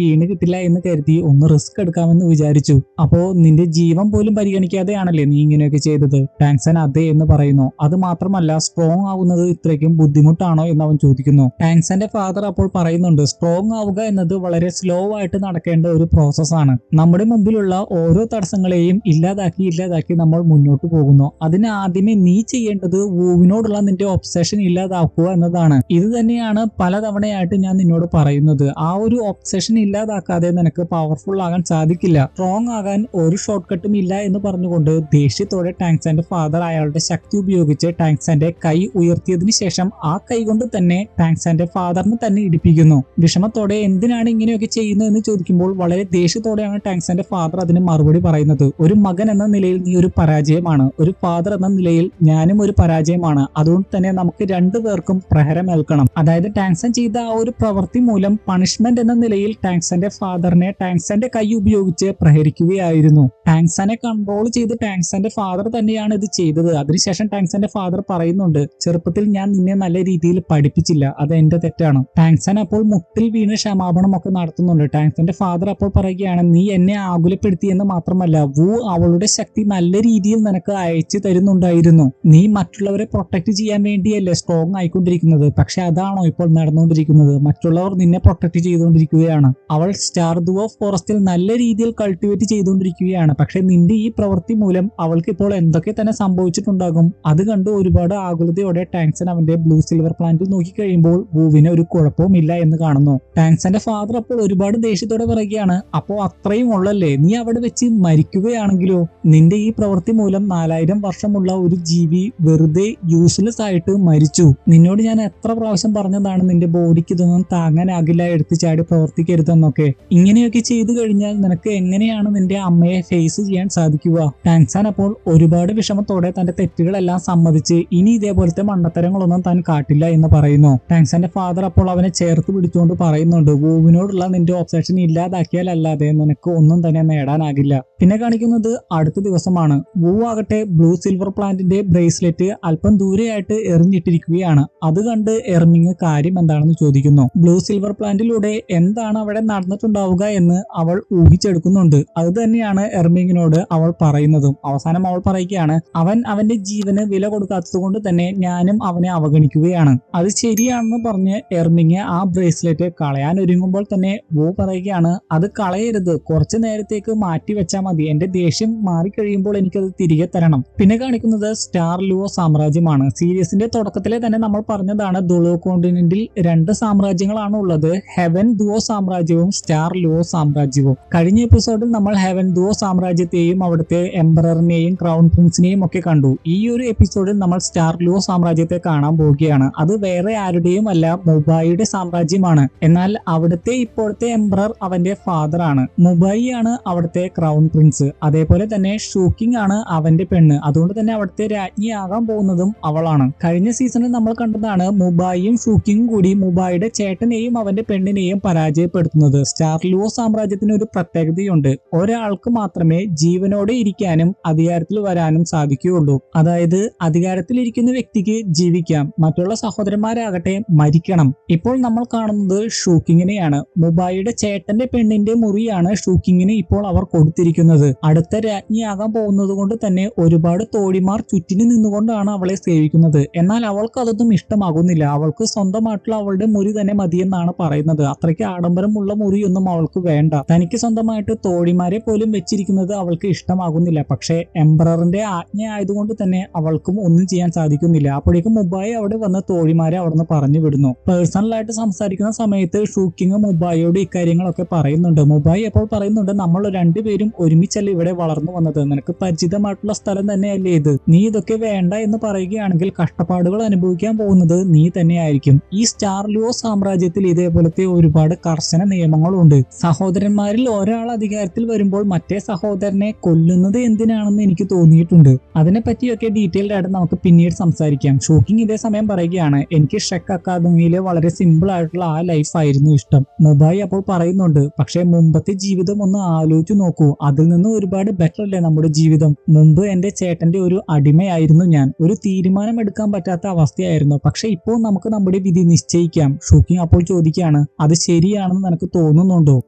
വീണ് കിട്ടില്ല എന്ന് കരുതി ഒന്ന് റിസ്ക് എടുക്കാമെന്ന് വിചാരിച്ചു. അപ്പോ നിന്റെ ജീവൻ പോലും പരിഗണിക്കാതെയാണല്ലേ നീ ഇങ്ങനെയൊക്കെ ചെയ്തത്? ടാങ്സൺ അതെ എന്ന് പറയുന്നു. അത് മാത്രമല്ല, സ്ട്രോങ് ആവുന്നത് ഇത്രയ്ക്കും ബുദ്ധിമുട്ടാണോ എന്ന് അവൻ ചോദിക്കുന്നു. ടാങ്സന്റെ ഫാദർ അപ്പോൾ പറയുന്നുണ്ട്, സ്ട്രോങ് ആവുക എന്നത് വളരെ സ്ലോ ആയിട്ട് നടക്കേണ്ട ഒരു പ്രോസസ്സാണ്. നമ്മുടെ മുമ്പിലുള്ള ഓരോ തടസ്സങ്ങളെയും ഇല്ലാതാക്കി നമ്മൾ മുന്നോട്ട് പോകുന്നു. അതിന് ആദ്യമേ നീ ചെയ്യേണ്ടത് വൂവിനോടുള്ള നിന്റെ ഒബ്സഷൻ ഇല്ലാതാക്കുക എന്നതാണ്. ഇത് തന്നെയാണ് പലതവണയായിട്ട് ഞാൻ നിന്നോട് പറയുന്നത്. ആ ഒരു ഒബ്സഷൻ ഇല്ലാതാക്കാതെ നിനക്ക് പവർഫുൾ ആകാൻ സാധിക്കില്ല. സ്ട്രോങ് ആകാൻ ഒരു ഷോർട്ട് കട്ടും ഇല്ല എന്ന് പറഞ്ഞുകൊണ്ട് ദേഷ്യത്തോടെ ടാങ്സന്റെ ഫാദർ അയാളുടെ ശക്തി ഉപയോഗിച്ച് ടാങ്സന്റെ കൈ ഉയർത്തിയതിനു ശേഷം ആ കൈ കൊണ്ട് തന്നെ ടാങ്സന്റെ ഫാദറിനെ തന്നെ ഇടിപ്പിക്കുന്നു. വിഷമത്തോടെ എന്തിനാണ് ഇങ്ങനെയൊക്കെ ചെയ്യുന്നത് എന്ന് ചോദിക്കുമ്പോൾ വളരെ ദേഷ്യത്തോടെയാണ് ടാങ്സന്റെ ഫാദർ അതിന് മറുപടി പറയുന്നത്. ഒരു മകൻ എന്ന നിലയിൽ നീ ഒരു പരാജയമാണ്. ഒരു ഫാദർ എന്ന നിലയിൽ ഞാനും ഒരു പരാജയമാണ്. അതുകൊണ്ട് തന്നെ നമുക്ക് രണ്ടുപേർക്കും പ്രഹരമേൽക്കണം. അതായത് ടാങ്സൺ ചെയ്ത ആ ഒരു പ്രവൃത്തി മൂലം പണിഷ്മെന്റ് എന്ന നിലയിൽ ടാങ്സന്റെ ഫാദറിനെ ടാങ്സന്റെ കൈ ഉപയോഗിച്ച് പ്രഹരിക്കുകയായിരുന്നു. ടാങ്സനെ കൺട്രോൾ ചെയ്ത് ടാങ്സന്റെ ഫാദർ തന്നെയാണ് ഇത് ചെയ്തത്. അതിനുശേഷം ടാങ്സന്റെ ഫാദർ പറയുന്നുണ്ട്, ചെറുപ്പത്തിൽ ഞാൻ നിന്നെ നല്ല രീതിയിൽ പഠിപ്പിച്ചില്ല, അത് എന്റെ തെറ്റാണ്. ടാങ്സൺ അപ്പോൾ മുട്ടിൽ വീണ് ക്ഷമാപണം ഒക്കെ നടത്തുന്നുണ്ട്. ടാങ്സന്റെ ഫാദർ അപ്പോൾ പറയുകയാണ്, നീ എന്നെ ആകുലപ്പെടുത്തി എന്ന് മാത്രമല്ല, വു അവളുടെ ശക്തി നല്ല രീതിയിൽ നിനക്ക് അയച്ചു തരുന്നുണ്ടായിരുന്നു. നീ മറ്റുള്ളവരെ പ്രൊട്ടക്ട് ചെയ്യാൻ വേണ്ടിയല്ലേ സ്ട്രോങ് ആയിക്കൊണ്ടിരിക്കുന്നത്. പക്ഷെ അതാണോ ഇപ്പോൾ നടന്നുകൊണ്ടിരിക്കുന്നത്? മറ്റുള്ളവർ നിന്നെ പ്രൊട്ടക്ട് ചെയ്തുകൊണ്ടിരിക്കുകയാണ്. അവൾ സ്റ്റാർ ഡ്വാർഫ് ഫോറസ്റ്റിൽ നല്ല രീതിയിൽ കൾട്ടിവേറ്റ് ചെയ്തുകൊണ്ടിരിക്കുകയാണ്. പക്ഷെ നിന്റെ ഈ പ്രവൃത്തി മൂലം അവൾക്ക് ഇപ്പോൾ എന്തൊക്കെ തന്നെ സംഭവിച്ചിട്ടുണ്ടാകും. അത് കണ്ട് ഒരുപാട് ആകുലതയോടെ ടാങ്സൺ അവന്റെ ബ്ലൂ സിൽവർ പ്ലാന്റിൽ നോക്കി കഴിയുമ്പോൾ വൂവിന് ഒരു കുഴപ്പവും ഇല്ല എന്ന് കാണുന്നു. ടാങ്സന്റെ ഫാദർ അപ്പോൾ ഒരുപാട് ദേഷ്യത്തോടെ പറയുകയാണ്, അപ്പോ അത്രയും ഉള്ളല്ലേ, നീ അവിടെ വെച്ച് മരിക്കുകയാണെങ്കിലോ? നിന്റെ ഈ പ്രവൃത്തി മൂലം 4000 വർഷമുള്ള ഒരു ജീവി വെറുതെ യൂസ്ലെസ് ആയിട്ട് മരിച്ചു. നിന്നോട് ഞാൻ എത്ര പ്രാവശ്യം പറഞ്ഞതാണ് നിന്റെ ബോഡിക്ക് ഇതൊന്നും താങ്ങാനാകില്ല, എടുത്തു ചാടി പ്രവർത്തിക്കരുതെന്നൊക്കെ. ഇങ്ങനെയൊക്കെ ചെയ്തു കഴിഞ്ഞാൽ നിനക്ക് എങ്ങനെയാണ് നിന്റെ അമ്മയെ ഫേസ് ചെയ്യാൻ സാധിക്കുക? ടാങ്സൺ അപ്പോൾ ഒരുപാട് വിഷമത്തോടെ തന്റെ തെറ്റുകളെല്ലാം സമ്മതിച്ച് ഇനി ഇതേപോലത്തെ മണ്ടത്തരങ്ങളൊന്നും താൻ കാട്ടില്ല എന്ന് പറയുന്നു. ടാങ്സന്റെ ഫാദർ അപ്പോൾ അവനെ ചേർത്ത് പിടിച്ചുകൊണ്ട് പറയുന്നുണ്ട്, വൂവിനോടുള്ള നിന്റെ ഒബ്സഷൻ ഇല്ലാതാക്കിയാൽ അല്ലാതെ നിനക്ക് ഒന്നും തന്നെ നേടാനാകില്ല. പിന്നെ കാണിക്കുന്നത് അടുത്ത ദിവസമാണ്. വൂ ആകട്ടെ ബ്ലൂ സിൽവർ പ്ലാന്റിന്റെ ബ്രേസ്ലെറ്റ് അല്പം ദൂരെയായിട്ട് എറിഞ്ഞിട്ടിരിക്കുകയാണ്. അത് കണ്ട് എർമിങ് കാര്യം എന്താണെന്ന് ചോദിക്കുന്നു. ബ്ലൂ സിൽവർ പ്ലാന്റിലൂടെ എന്താണ് അവിടെ നടന്നിട്ടുണ്ടാവുക എന്ന് അവൾ ഊഹിച്ചെടുക്കുന്നുണ്ട്. അത് തന്നെയാണ് എർമിങ്ങിനോട് അവൾ പറയുന്നതും. അവസാനം അവൾ പറയുകയാണ്, അവൻ അവന്റെ ജീവന് വില കൊടുക്കാത്തത് കൊണ്ട് തന്നെ ഞാനും അവനെ അവഗണിക്കുകയാണ്. അത് ശരിയാണെന്ന് പറഞ്ഞ് എർമിങ് ആ ബ്രേസ്ലെറ്റ് കളയാൻ ഒരുങ്ങുമ്പോൾ തന്നെ വൂ പറയുകയാണ്, അത് കളയരുത്, കുറച്ചു നേരത്തേക്ക് മാറ്റി വെച്ചാൽ മതി. എന്റെ ദേഷ്യം മാറിക്കഴിയുമ്പോൾ എനിക്കത് തിരികെ തരണം. പിന്നെ കാണിക്കുന്നത് സ്റ്റാർ ലുവോ സാമ്രാജ്യമാണ്. സീരീസിന്റെ തുടക്കത്തിലെ തന്നെ നമ്മൾ പറഞ്ഞതാണ്, ദുളോ കോണ്ടിനെന്റിൽ 2 സാമ്രാജ്യങ്ങളാണ് ഉള്ളത്, ഹെവൻ ദുവോ സാമ്രാജ്യവും സ്റ്റാർ ലുവോ സാമ്രാജ്യവും. കഴിഞ്ഞ എപ്പിസോഡിൽ നമ്മൾ ഹെവൻ ദുവോ സാമ്രാജ്യത്തെയും അവിടുത്തെ എംപററിനെയും ക്രൗൺ പ്രിൻസിനെയും ഒക്കെ കണ്ടു. ഈ ഒരു എപ്പിസോഡിൽ നമ്മൾ സ്റ്റാർ ലുവോ സാമ്രാജ്യത്തെ കാണാൻ പോവുകയാണ്. അത് വേറെ ആരുടെയും അല്ല, മുബായിയുടെ സാമ്രാജ്യമാണ്. എന്നാൽ അവിടുത്തെ ഇപ്പോഴത്തെ എംപറർ അവന്റെ ഫാദർ ആണ്. മുബായി ആണ് അവിടുത്തെ ക്രൗൺ പ്രിൻസ്. അതേപോലെ തന്നെ ഷൂക്കിംഗ് ആണ് അവന്റെ പെണ്ണ്. അതുകൊണ്ട് തന്നെ അവിടുത്തെ രാജ്ഞിയാകാൻ പോകുന്നതും അവളാണ്. കഴിഞ്ഞ സീസണിൽ നമ്മൾ കണ്ടതാണ് മുബായിയും ഷൂക്കിംഗും കൂടി മുബായിയുടെ ചേട്ടനെയും അവന്റെ പെണ്ണിനെയും പരാജയപ്പെടുത്തുന്നത്. സ്റ്റാർ ലുവോ സാമ്രാജ്യത്തിന് ഒരു പ്രത്യേകതയുണ്ട്. ഒരാൾക്ക് മാത്രമേ ജീവനോടെ ഇരിക്കാനും അധികാരത്തിൽ വരാനും സാധിക്കുകയുള്ളൂ. അതായത് അധികാരത്തിൽ ഇരിക്കുന്ന വ്യക്തിക്ക് ജീവിക്കാം, മറ്റുള്ള സഹോദരന്മാരാകട്ടെ മരിക്കണം. ഇപ്പോൾ നമ്മൾ കാണുന്നത് ഷൂക്കിങ്ങിനെയാണ്. മുബായിയുടെ ചേട്ടന്റെ പെണ്ണിന്റെ മുറിയാണ് ഷൂക്കിങ്ങിന് ഇപ്പോൾ അവർ കൊടുത്തിരിക്കുന്നത്. അടുത്ത രാജ്ഞിയാകാൻ പോകുന്നത് കൊണ്ട് തന്നെ ഒരുപാട് തോഴിമാർ ചുറ്റിന് നിന്നുകൊണ്ടാണ് അവളെ സേവിക്കുന്നത്. എന്നാൽ അവൾക്ക് അതൊന്നും ഇഷ്ടമാകുന്നില്ല. അവൾക്ക് സ്വന്തമായിട്ടുള്ള അവളുടെ മുറി തന്നെ മതിയെന്നാണ് പറയുന്നത്. അത്രയ്ക്ക് ആഡംബരമുള്ള മുറിയൊന്നും അവൾക്ക് വേണ്ട. തനിക്ക് സ്വന്തമായിട്ട് തോഴിമാരെ പോലും വെച്ചിരിക്കുന്നത് അവൾക്ക് ഇഷ്ടമാകുന്നില്ല. പക്ഷേ എംപററിന്റെ ആജ്ഞ ആയതുകൊണ്ട് തന്നെ അവൾക്കും ഒന്നും ചെയ്യാൻ സാധിക്കുന്നില്ല. അപ്പോഴേക്കും മുബായി അവിടെ വന്ന് തോഴിമാരെ അവിടുന്ന് പറഞ്ഞു വിടുന്നു. പേഴ്സണലായിട്ട് സംസാരിക്കുന്ന സമയത്ത് ഷൂക്കിങ് മുബായിയോട് ഇക്കാര്യങ്ങളൊക്കെ പറയുന്നുണ്ട്. മുബായി അപ്പോൾ പറയുന്നുണ്ട്, നമ്മൾ രണ്ടുപേരും ഒരുമിച്ചല്ല ഇവിടെ വളർന്നു വന്നത്, നിനക്ക് പരിചിതമായിട്ടുള്ള സ്ഥലം തന്നെയല്ലേ ഇത്. നീ ഇതൊക്കെ വേണ്ട എന്ന് പറയുകയാണെങ്കിൽ കഷ്ടപ്പാടുകൾ അനുഭവിക്കാൻ പോകുന്നത് നീ തന്നെയായിരിക്കും. ഈ സ്റ്റാർ ലുവോ സാമ്രാജ്യത്തിൽ ഇതേപോലത്തെ ഒരുപാട് കർശന നിയമങ്ങളുണ്ട്. സഹോദരന്മാരിൽ ഒരാൾ അധികാരത്തിൽ വരുമ്പോൾ മറ്റേ സഹോദരനെ കൊല്ലുന്നത് എന്തിനാണെന്ന് എനിക്ക് തോന്നിയിട്ടുണ്ട്. അതിനെപ്പറ്റിയൊക്കെ ഡീറ്റെയിൽഡ് ആയിട്ട് നമുക്ക് പിന്നീട് സംസാരിക്കാം. ഷൂക്കിംഗ് ഇതേ സമയം പറയുകയാണ്, എനിക്ക് ഷെക്ക് അക്കാദമിയിലെ വളരെ സിമ്പിൾ ആയിട്ടുള്ള ആ ലൈഫ് ആയിരുന്നു ഇഷ്ടം. മുബായി അപ്പോൾ പറയുന്നുണ്ട്, പക്ഷേ മുമ്പത്തെ ജീവിതം ഒന്ന് ആലോചിച്ചു നോക്കൂ, അതിൽ നിന്ന് ഒരുപാട് ബെറ്റർ അല്ലേ നമ്മുടെ ജീവിതം. മുമ്പ് എന്റെ ചേട്ടന്റെ ഒരു അടിമയായിരുന്നു ഞാൻ. ഒരു തീരുമാനം എടുക്കാൻ പറ്റാത്ത അവസ്ഥയായിരുന്നു. പക്ഷെ ഇപ്പോൾ നമുക്ക് നമ്മുടെ വിധി നിശ്ചയിക്കാം. ഷൂക്കിംഗ് ഷോക്കിംഗ് അപ്പോൾ ചോദിക്കുകയാണ്, അത് ശരിയാണെന്ന് നിനക്ക് തോന്നുന്നുണ്ടോ?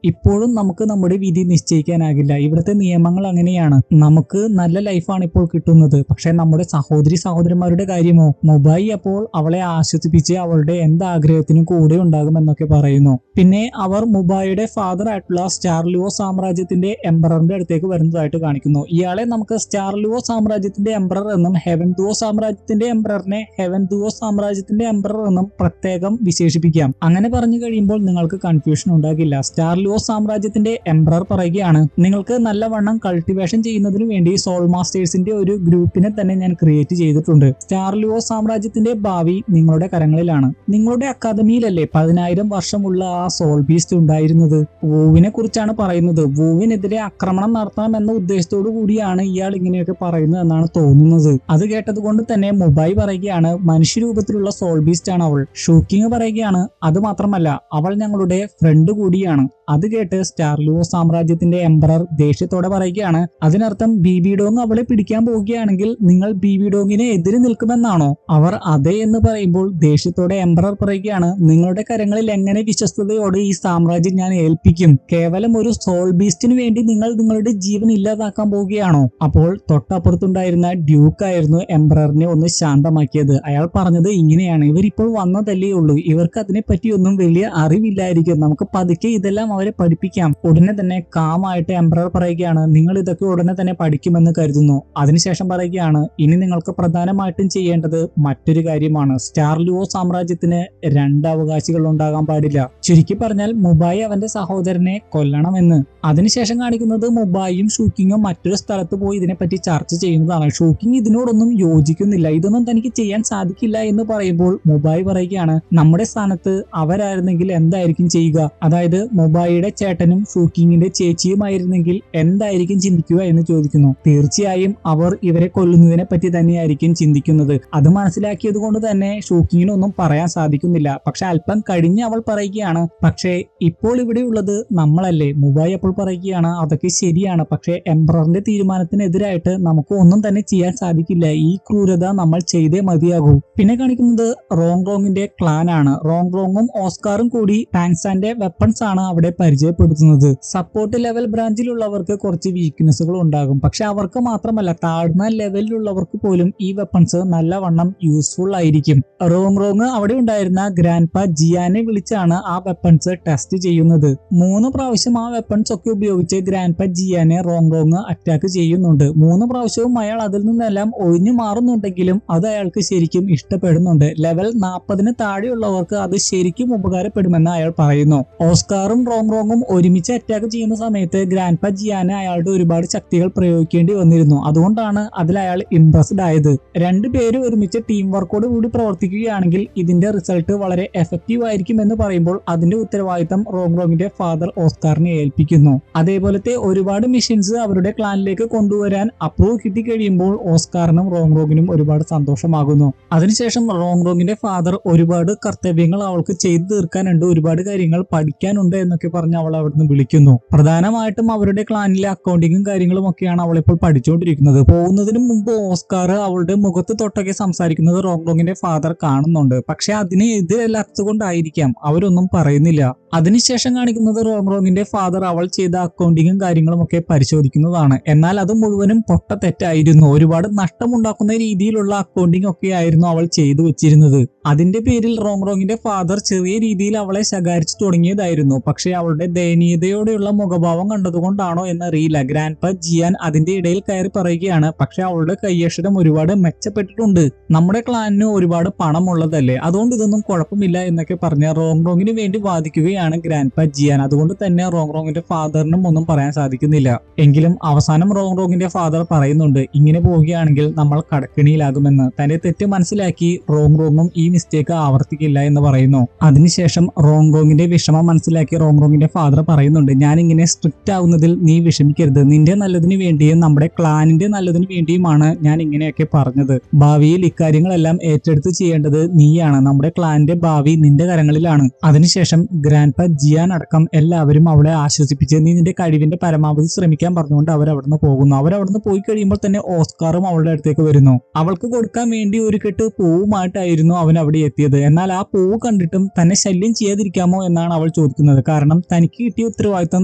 ഇപ്പോഴും നമുക്ക് നമ്മുടെ വിധി നിശ്ചയിക്കാനാകില്ല. ഇവിടുത്തെ നിയമങ്ങൾ അങ്ങനെയാണ്. നമുക്ക് നല്ല ലൈഫാണ് ഇപ്പോൾ കിട്ടുന്നത്. പക്ഷെ നമ്മുടെ സഹോദരന്മാരുടെ കാര്യമോ? മുബായി അപ്പോൾ അവളെ ആശ്വസിപ്പിച്ച് അവളുടെ എന്താഗ്രഹത്തിനും കൂടെ ഉണ്ടാകുമെന്നൊക്കെ പറയുന്നു. പിന്നെ അവർ മുബായിയുടെ ഫാദർ ആയിട്ടുള്ള സ്റ്റാർ ലുവോ സാമ്രാജ്യത്തിന്റെ എംപററിന്റെ അടുത്തേക്ക് വരുന്നതായിട്ട് കാണിക്കുന്നു. ഇയാളെ നമുക്ക് സ്റ്റാർ ലുവോ സാമ്രാജ്യത്തിന്റെ എംപറർ എന്നും ഹെവൻ ദുവോ സാമ്രാജ്യത്തിന്റെ എംപററിനെ ഹെവൻ ദുവോ സാമ്രാജ്യത്തിന്റെ എംപറർ എന്നും പ്രത്യേകം വിശേഷിപ്പിക്കാം. അങ്ങനെ പറഞ്ഞു കഴിയുമ്പോൾ നിങ്ങൾക്ക് കൺഫ്യൂഷൻ ഉണ്ടാകില്ല. സ്റ്റാർ ലുവോ സാമ്രാജ്യത്തിന്റെ എംപറർ പറയുകയാണ്, നിങ്ങൾക്ക് നല്ലവണ്ണം കൾട്ടിവേഷൻ ചെയ്യുന്നതിന് വേണ്ടി സോൾ മാസ്റ്റേഴ്സിന്റെ ഒരു ഗ്രൂപ്പിനെ തന്നെ ഞാൻ ക്രിയേറ്റ് ചെയ്തിട്ടുണ്ട്. സ്റ്റാർ ലുവോ സാമ്രാജ്യത്തിന്റെ ഭാവി നിങ്ങളുടെ കരങ്ങളിലാണ്. നിങ്ങളുടെ അക്കാദമിയിലല്ലേ 10,000 വർഷമുള്ള ആ സോൾ ബീസ്റ്റ് ഉണ്ടായിരുന്നത്? വൂവിനെ കുറിച്ചാണ് പറയുന്നത്. വൂവിനെതിരെ ആക്രമണം നടത്തണം എന്ന ഉദ്ദേശത്തോടു കൂടിയാണ് ഇയാൾ ഇങ്ങനെയൊക്കെ പറയുന്നത് എന്നാണ് തോന്നുന്നത്. അത് കേട്ടത് കൊണ്ട് തന്നെ മുബായി പറയുകയാണ്, മനുഷ്യരൂപത്തിലുള്ള സോൾ ബീസ്റ്റ് ആണ് അവൾ. ഷൂക്കിങ് പറയുകയാണ്, അത് മാത്രമല്ല അവൾ ഞങ്ങളുടെ ഫ്രണ്ട് കൂടിയാണ്. അത് കേട്ട് സ്റ്റാർ ലുവോ സാമ്രാജ്യത്തിന്റെ എംപറർ ദേഷ്യത്തോടെ പറയുകയാണ്, അതിനർത്ഥം ബിബി ഡോങ് അവളെ പിടിക്കാൻ പോവുകയാണെങ്കിൽ നിങ്ങൾ ബിബി ഡോങ്ങിനെ എതിരെ നിൽക്കുമെന്നാണോ? അവർ അതെ എന്ന് പറയുമ്പോൾ ദേഷ്യത്തോടെ എംപറർ പറയുകയാണ്, നിങ്ങളുടെ കരങ്ങളിൽ എങ്ങനെ വിശ്വസ്തയോടെ ഈ സാമ്രാജ്യം ഞാൻ ഏൽപ്പിക്കും? കേവലം ഒരു സോൾ ബീസ്റ്റിന് വേണ്ടി നിങ്ങൾ നിങ്ങളുടെ ജീവൻ ഇല്ലാതാക്കാൻ പോവുകയാണോ? അപ്പോൾ തൊട്ടപ്പുറത്തുണ്ടായിരുന്ന ഡ്യൂക്ക് ആയിരുന്നു എംപററിനെ ഒന്ന് ശാന്തമാക്കിയത്. അയാൾ പറഞ്ഞത് ഇങ്ങനെയാണ്, ഇവരിപ്പോൾ വന്നതല്ലേ ഉള്ളൂ, ഇവർക്ക് അതിനെ പറ്റിയൊന്നും വലിയ അറിവില്ലായിരിക്കും, നമുക്ക് പതുക്കെ ഇതെല്ലാം അവരെ പഠിപ്പിക്കാം. ഉടനെ തന്നെ കാമായിട്ട് എംപറർ പറയുകയാണ്, നിങ്ങൾ ഇതൊക്കെ ഉടനെ തന്നെ പഠിക്കുമെന്ന് കരുതുന്നു. അതിനുശേഷം പറയുകയാണ്, ഇനി നിങ്ങൾക്ക് പ്രധാനമായിട്ടും ചെയ്യേണ്ടത് മറ്റൊരു കാര്യമാണ്. സ്റ്റാർ ലുവോ സാമ്രാജ്യത്തിന് 2 അവകാശികൾ ഉണ്ടാകാൻ പാടില്ല. ചുരുക്കി പറഞ്ഞാൽ മുബായി അവന്റെ സഹോദരനെ കൊല്ലണമെന്ന്. അതിനുശേഷം കാണിക്കുന്നത് മുബായിയും ഷൂക്കിങ്ങും മറ്റൊരു സ്ഥലത്ത് പോയി ഇതിനെപ്പറ്റി ചർച്ച ചെയ്യുന്നതാണ്. ഷൂക്കിങ് ഇതിനോടൊന്നും യോജിക്കുന്നില്ല. ഇതൊന്നും തനിക്ക് ചെയ്യാൻ സാധിക്കില്ല എന്ന് പറയുമ്പോൾ മുബായി പറയുകയാണ്, നമ്മുടെ സ്ഥാനത്ത് അവരായിരുന്നെങ്കിൽ എന്തായിരിക്കും ചെയ്യുക? അതായത് മുബായിയുടെ ചേട്ടനും ഷൂക്കിങ്ങിന്റെ ചേച്ചിയുമായിരുന്നെങ്കിൽ എന്തായിരിക്കും ചിന്തിക്കുക എന്ന് ചോദിക്കുന്നു. തീർച്ചയായും അവർ ഇവരെ കൊല്ലുന്നതിനെ പറ്റി തന്നെയായിരിക്കും ചിന്തിക്കുന്നത്. അത് മനസ്സിലാക്കിയത് കൊണ്ട് തന്നെ ഷൂക്കിങ്ങിനൊന്നും പറയാൻ സാധിക്കുന്നില്ല. പക്ഷെ അല്പം കഴിഞ്ഞ് അവൾ പറയുകയാണ്, പക്ഷേ ഇപ്പോൾ ഇവിടെ ഉള്ളത് നമ്മളല്ലേ? മുബായി അപ്പോൾ പറയുകയാണ്, അതൊക്കെ ശരിയാണ്, പക്ഷേ എംപററിന്റെ തീരുമാനത്തിനെതിരായിട്ട് നമുക്ക് ഒന്നും തന്നെ ചെയ്യാൻ സാധിക്കില്ല. ഈ ക്രൂരത നമ്മൾ ചെയ്തേ മതിയാകൂ. പിന്നെ കാണിക്കുന്നത് റോങ്ങിന്റെ ക്ലാൻ ആണ്. റോങ്ങും ഓസ്കാറും കൂടി ടാങ്സാന്റെ വെപ്പൺസ് ആണ് അവിടെ പരിചയപ്പെടുത്തുന്നത്. സപ്പോർട്ട് ലെവൽ ബ്രാഞ്ചിലുള്ളവർക്ക് കുറച്ച് വീക്ക്നെസ്സുകൾ ഉണ്ടാകും. പക്ഷെ അവർക്ക് മാത്രമല്ല, താഴ്ന്ന ലെവലിലുള്ളവർക്ക് പോലും ഈ വെപ്പൺസ് നല്ലവണ്ണം യൂസ്ഫുൾ ആയിരിക്കും. റോങ് അവിടെ ഉണ്ടായിരുന്ന ഗ്രാൻഡ്പ ജിയാനെ വിളിച്ചാണ് ആ വെപ്പൺസ് ടെസ്റ്റ് ചെയ്യുന്നത്. 3 പ്രാവശ്യം ആ വെപ്പൺസ് ഒക്കെ ഉപയോഗിച്ച് ഗ്രാൻഡ്പ ജിയാനെ റോങ് അറ്റാക്ക് ചെയ്യുന്നുണ്ട്. 3 പ്രാവശ്യവും അയാൾ അതിൽ നിന്നെല്ലാം ഒഴിഞ്ഞു മാറുന്നുണ്ടെങ്കിലും അത് അയാൾക്ക് ശരിക്കും ഇഷ്ടപ്പെടുന്നുണ്ട്. ലെവൽ 40-ന് താഴെയുള്ളവർക്ക് അത് ശരിക്കും ഉപകാരപ്പെടുമെന്ന് അയാൾ പറയുന്നു. ഓസ്കാറും റോങ്ങും ഒരുമിച്ച് അറ്റാക്ക് ചെയ്യുന്ന സമയത്ത് ഗ്രാൻഡ്പ ജിയാന് അയാളുടെ ഒരുപാട് ശക്തികൾ പ്രയോഗിക്കേണ്ടി വന്നിരുന്നു. അതുകൊണ്ടാണ് അതിൽ അയാൾ ഇംപ്രസ്ഡ് ആയത്. 2 പേര് ഒരുമിച്ച് ടീം വർക്കോട് കൂടി പ്രവർത്തിക്കുകയാണെങ്കിൽ ഇതിന്റെ റിസൾട്ട് വളരെ എഫക്റ്റീവ് ആയിരിക്കും എന്ന് പറയുമ്പോൾ അതിന്റെ ഉത്തരവാദിത്തം റോങ്ങിന്റെ ഫാദർ ഓസ്കാറിനെ ഏൽപ്പിക്കുന്നു. അതേപോലത്തെ ഒരുപാട് മിഷൻസ് അവരുടെ ക്ലാനിലേക്ക് കൊണ്ടുവരാൻ അപ്രൂവ് കിട്ടിക്കഴിയുമ്പോൾ ഓസ്കാറിനും റോങ്ങിനും ഒരുപാട് സന്തോഷമാകുന്നു. അതിനുശേഷം റോങ്ങിന്റെ ഫാദർ ഒരുപാട് കർത്തവ്യങ്ങൾ അവൾക്ക് ചെയ്തു തീർക്കാനുണ്ട്, ഒരുപാട് കാര്യങ്ങൾ പഠിക്കാനുണ്ട് എന്നൊക്കെ പറഞ്ഞ് അവൾ അവിടുന്ന് വിളിക്കുന്നു. പ്രധാനമായിട്ടും അവരുടെ ക്ലാനിലെ അക്കൗണ്ടിങ്ങും കാര്യങ്ങളും ഒക്കെയാണ് അവൾ ഇപ്പോൾ പഠിച്ചുകൊണ്ടിരിക്കുന്നത്. പോകുന്നതിന് മുമ്പ് ഓസ്കാർ അവളുടെ മുഖത്ത് തൊട്ടൊക്കെ സംസാരിക്കുന്നത് റോങ്ങിന്റെ ഫാദർ കാണുന്നുണ്ട്. പക്ഷെ അതിന് എതിരല്ലാത്തതുകൊണ്ടായിരിക്കാം അവരൊന്നും പറയുന്നില്ല. അതിനുശേഷം കാണിക്കുന്നത് റോങ്ങിന്റെ ഫാദർ അവൾ ചെയ്ത അക്കൗണ്ടിങ്ങും കാര്യങ്ങളും ഒക്കെ പരിശോധിക്കുന്നതാണ്. എന്നാൽ അത് മുഴുവനും പൊട്ട തെറ്റായിരുന്നു. ഒരുപാട് നഷ്ടമുണ്ടാക്കുന്ന രീതിയിലുള്ള അക്കൗണ്ടിങ് ഒക്കെ ആയിരുന്നു അവൾ ചെയ്തു വെച്ചിരുന്നത്. അതിന്റെ പേരിൽ റോങ്ങിന്റെ ഫാദർ ചെറിയ രീതിയിൽ അവളെ ശകാരിച്ചു തുടങ്ങിയതായിരുന്നു. പക്ഷെ അവളുടെ ദയനീയതയോടെയുള്ള മുഖഭാവം കണ്ടതുകൊണ്ടാണോ എന്നറിയില്ല, ഗ്രാൻഡ്പ ജിയാൻ അതിന്റെ ഇടയിൽ കയറി പറയുകയാണ്, പക്ഷെ അവളുടെ കൈയക്ഷരം ഒരുപാട് മെച്ചപ്പെട്ടിട്ടുണ്ട്, നമ്മുടെ ക്ലാനിന് ഒരുപാട് പണമുള്ളതല്ലേ, അതുകൊണ്ട് ഇതൊന്നും കുഴപ്പമില്ല എന്നൊക്കെ പറഞ്ഞ് റോങ്ങിന് വേണ്ടി വാദിക്കുകയാണ് ഗ്രാൻഡ്പ ജിയാൻ. അതുകൊണ്ട് തന്നെ റോങ്ങിന്റെ ഫാദറിനും ഒന്നും പറയാൻ സാധിക്കുന്നില്ല. എങ്കിലും അവസാനം റോങ്ങിന്റെ ഫാദർ പറയുന്നുണ്ട്, ഇങ്ങനെ പോവുകയാണെങ്കിൽ നമ്മൾ കടക്കിണിയിലാകുമെന്ന്. തന്റെ തെറ്റ് മനസ്സിലാക്കി റോങ്ങും ഈ മിസ്റ്റേക്ക് ആവർത്തിക്കില്ല എന്ന് പറയുന്നു. അതിനുശേഷം റോങ്ങിന്റെ വിഷമം മനസ്സിലാക്കി റോങ്ങിന്റെ റോങ്റോങ്ങിന്റെ ഫാദർ പറയുന്നുണ്ട്, ഞാൻ ഇങ്ങനെ സ്ട്രിക്റ്റ് ആവുന്നതിൽ നീ വിഷമിക്കരുത്, നിന്റെ നല്ലതിന് വേണ്ടിയും നമ്മുടെ ക്ലാനിന്റെ നല്ലതിന് വേണ്ടിയുമാണ് ഞാൻ ഇങ്ങനെയൊക്കെ പറഞ്ഞത്. ഭാവിയിൽ ഇക്കാര്യങ്ങളെല്ലാം ഏറ്റെടുത്ത് ചെയ്യേണ്ടത് നീയാണ്. നമ്മുടെ ക്ലാനിന്റെ ഭാവി നിന്റെ കരങ്ങളിലാണ്. അതിനുശേഷം ഗ്രാൻഡ് പാ ജിയാൻ അടക്കം എല്ലാവരും അവളെ ആശ്വസിപ്പിച്ച് നീ നിന്റെ കഴിവിന്റെ പരമാവധി ശ്രമിക്കാൻ പറഞ്ഞുകൊണ്ട് അവരവിടുന്ന് പോകുന്നു. അവരവിടുന്ന് പോയി കഴിയുമ്പോൾ തന്നെ ഓസ്കാറും അവളുടെ അടുത്തേക്ക് വരുന്നു. അവൾക്ക് കൊടുക്കാൻ വേണ്ടി ഒരു കെട്ട് പൂവുമായിട്ടായിരുന്നു അവൻ അവിടെ എത്തിയത്. എന്നാൽ ആ പൂവ് കണ്ടിട്ടും തന്നെ ശല്യം ചെയ്യാതിരിക്കാമോ എന്നാണ് അവൾ ചോദിക്കുന്നത്. കാരണം തനിക്ക് കിട്ടിയ ഉത്തരവാദിത്തം